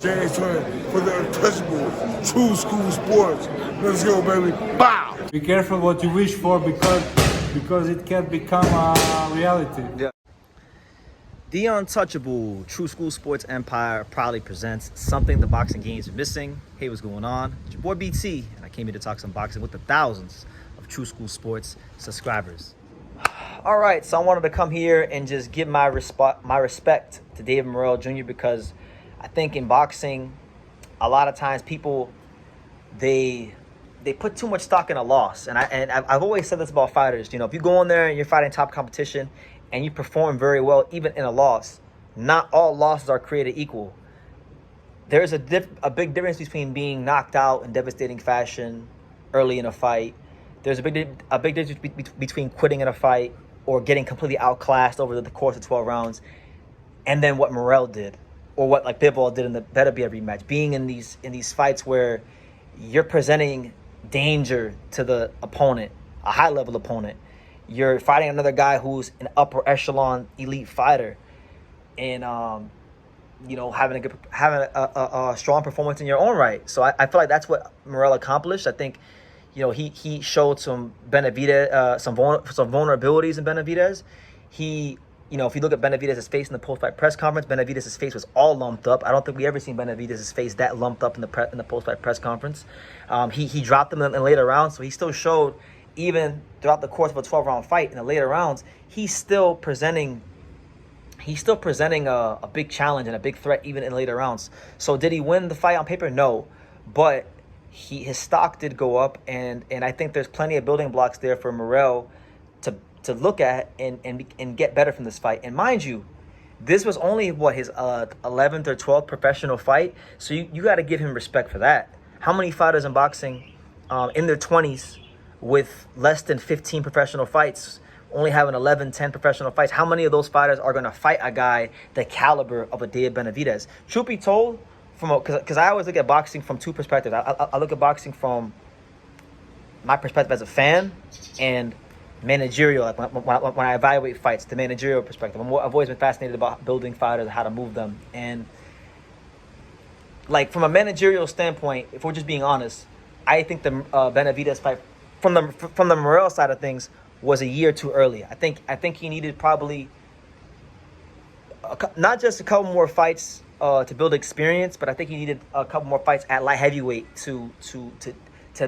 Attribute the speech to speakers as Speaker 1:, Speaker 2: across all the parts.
Speaker 1: James Turner for the untouchable true school sports. Let's go, baby. Bow.
Speaker 2: Be careful what you wish for because it can become a reality.
Speaker 3: Yeah. The untouchable True School Sports Empire proudly presents something the boxing game is missing. Hey, what's going on? It's your boy BT, and I came here to talk some boxing with the thousands of True School Sports subscribers. All right, so I wanted to come here and just give my respect to David Morrell Jr. because I think in boxing, a lot of times people they put too much stock in a loss, and I've always said this about fighters. You know, if you go in there and you're fighting top competition and you perform very well, even in a loss, not all losses are created equal. There's a big difference between being knocked out in devastating fashion early in a fight. There's a big difference between quitting in a fight or getting completely outclassed over the course of 12 rounds, and then what Morrell did, or what like Bivol did in the Better Be Every match. Being in these fights where you're presenting danger to the opponent, a high level opponent. You're fighting another guy who's an upper echelon elite fighter, and you know, having a strong performance in your own right. So I feel like that's what Morrell accomplished. I think, you know, he showed some Benavidez, some vulnerabilities in Benavidez. You know, if you look at Benavidez's face in the post-fight press conference, Benavidez's face was all lumped up. I don't think we ever seen Benavidez's face that lumped up in the post-fight press conference. He dropped him in later rounds, so he still showed, even throughout the course of a 12-round fight in the later rounds, he's still presenting a big challenge and a big threat even in later rounds. So did he win the fight on paper? No, but his stock did go up, and I think there's plenty of building blocks there for Morrell to look at and get better from this fight. And mind you, this was only his 11th or 12th professional fight, so you got to give him respect for that. How many fighters in boxing in their 20s with less than 15 professional fights, only having 11, 10 professional fights, how many of those fighters are going to fight a guy the caliber of a David Benavidez? Truth be told, because I always look at boxing from two perspectives. I look at boxing from my perspective as a fan and managerial, like when I evaluate fights, the managerial perspective. I've always been fascinated about building fighters and how to move them. And like from a managerial standpoint, if we're just being honest, I think the Benavidez fight from the Morrell side of things was a year too early. I think he needed probably not just a couple more fights to build experience, but I think he needed a couple more fights at light heavyweight to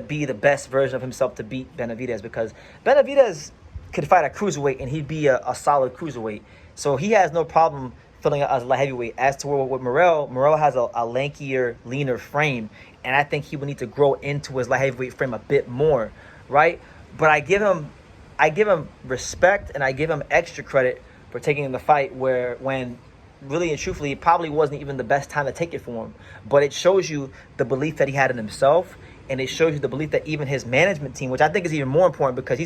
Speaker 3: be the best version of himself to beat Benavidez, because Benavidez could fight a cruiserweight and he'd be a solid cruiserweight. So he has no problem filling out as a light heavyweight. As to with Morrell has a lankier, leaner frame, and I think he would need to grow into his light heavyweight frame a bit more, right? But I give him respect, and I give him extra credit for taking the fight when really and truthfully, it probably wasn't even the best time to take it for him. But it shows you the belief that he had in himself, and it shows you the belief that even his management team, which I think is even more important, because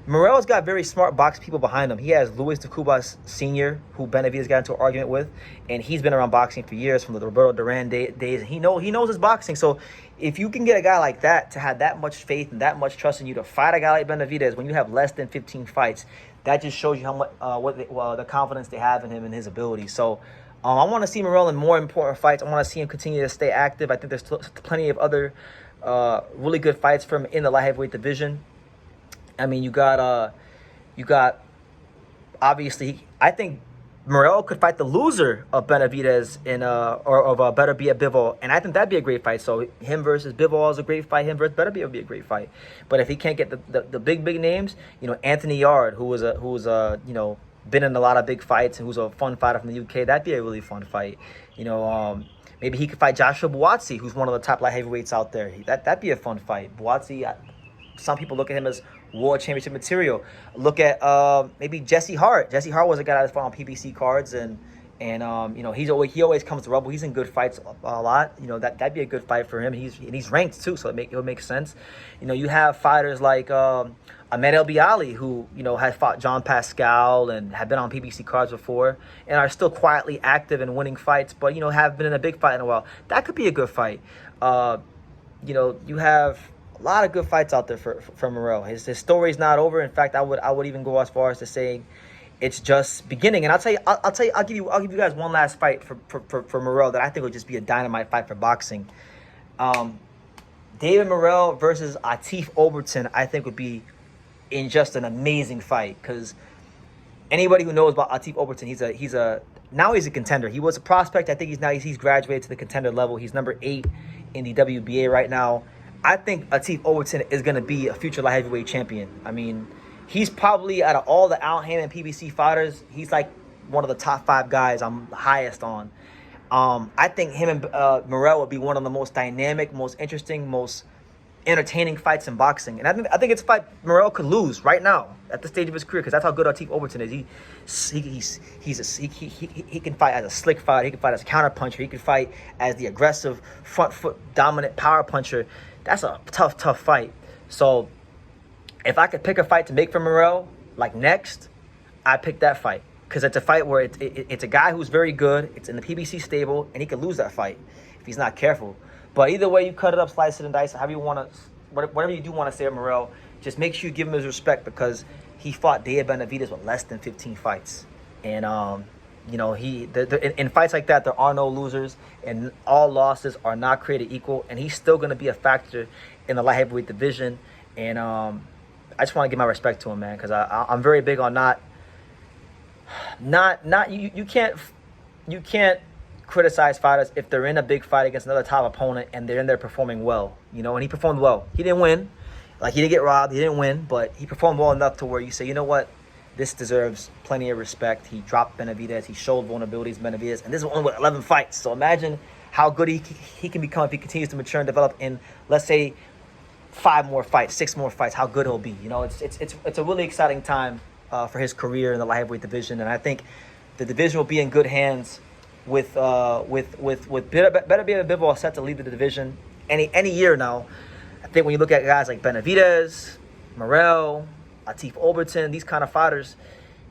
Speaker 3: Morrell's got very smart box people behind him. He has Luis de Cubas Sr., who Benavidez got into an argument with, and he's been around boxing for years, from the Roberto Duran days, and he knows his boxing. So if you can get a guy like that to have that much faith and that much trust in you to fight a guy like Benavidez when you have less than 15 fights, that just shows you how much the confidence they have in him and his ability. So I want to see Morrell in more important fights. I want to see him continue to stay active. I think there's plenty of other really good fights for him in the light heavyweight division. I mean, you got obviously, I think Morrell could fight the loser of Benavidez or of Better Be a Bivol, and I think that'd be a great fight. So him versus Bivol is a great fight. Him versus Better Be would be a great fight. But if he can't get the big names, you know, Anthony Yard, who was you know, been in a lot of big fights and who's a fun fighter from the UK, that'd be a really fun fight. You know, maybe he could fight Joshua Buatsi, who's one of the top light heavyweights out there. That'd be a fun fight. Buatsi, some people look at him as world championship material. Look at maybe Jesse Hart. Jesse Hart was a guy that fought on PBC cards, and you know, he always comes to Rumble. He's in good fights a lot. You know, that'd be a good fight for him. He's ranked too, so it'll make sense. You know, you have fighters like Ahmed El Bialy, who, you know, had fought John Pascal and have been on PBC cards before and are still quietly active and winning fights, but, you know, have been in a big fight in a while. That could be a good fight. You know, you have a lot of good fights out there for Morrell. His story's not over. In fact, I would even go as far as to say it's just beginning. And I'll give you guys one last fight for Morrell that I think will just be a dynamite fight for boxing. David Morrell versus Atif Overton, I think would be in just an amazing fight, because anybody who knows about Atif Overton, he's a now he's a contender. He was a prospect. I think he's graduated to the contender level. He's number 8 in the WBA right now. I think Atif Overton is going to be a future light heavyweight champion. I mean, he's probably, out of all the Out-Hand and PBC fighters, he's like one of the top 5 guys I'm highest on. I think him and Morrell would be one of the most dynamic, most interesting, most entertaining fights in boxing. And I think it's a fight Morrell could lose right now at the stage of his career, because that's how good Atif Overton is. He can fight as a slick fighter. He can fight as a counter puncher. He can fight as the aggressive front foot dominant power puncher. That's a tough fight. So if I could pick a fight to make for Morrell, like next, I pick that fight, because it's a fight where it's a guy who's very good. It's in the PBC stable, and he could lose that fight if he's not careful. But either way you cut it up, slice it and dice it, however you want to, whatever you do want to say of Morrell, just make sure you give him his respect, because he fought David Benavidez with less than 15 fights. And, you know, in fights like that, there are no losers, and all losses are not created equal. And he's still going to be a factor in the light heavyweight division. And I just want to give my respect to him, man, because I'm very big on you can't criticize fighters if they're in a big fight against another top opponent and they're in there performing well, you know. And he performed well. He didn't win, like, he didn't get robbed, he didn't win, but he performed well enough to where you say, you know what, this deserves plenty of respect. He dropped Benavidez, he showed vulnerabilities Benavidez, and this is only with 11 fights. So imagine how good he can become if he continues to mature and develop in, let's say, 5 more fights, 6 more fights. How good he'll be. You know, it's a really exciting time for his career in the light heavyweight division, and I think the division will be in good hands with Benavidez set to lead the division any year now. I think when you look at guys like Benavidez, Morrell, Atif Overton, these kind of fighters,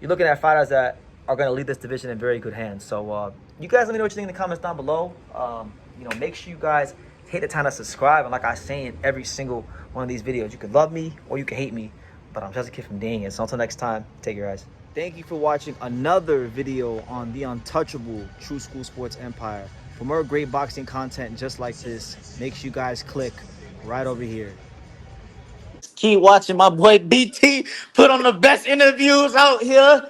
Speaker 3: you're looking at fighters that are going to lead this division in very good hands. So you guys let me know what you think in the comments down below. You know, make sure you guys take the time to subscribe. And like I say in every single one of these videos, you can love me or you can hate me, but I'm just a kid from Dang. So until next time, take care, guys. Thank you for watching another video on the untouchable True School Sports Empire. For more great boxing content just like this, make sure you guys click right over here.
Speaker 4: Keep watching my boy BT put on the best interviews out here.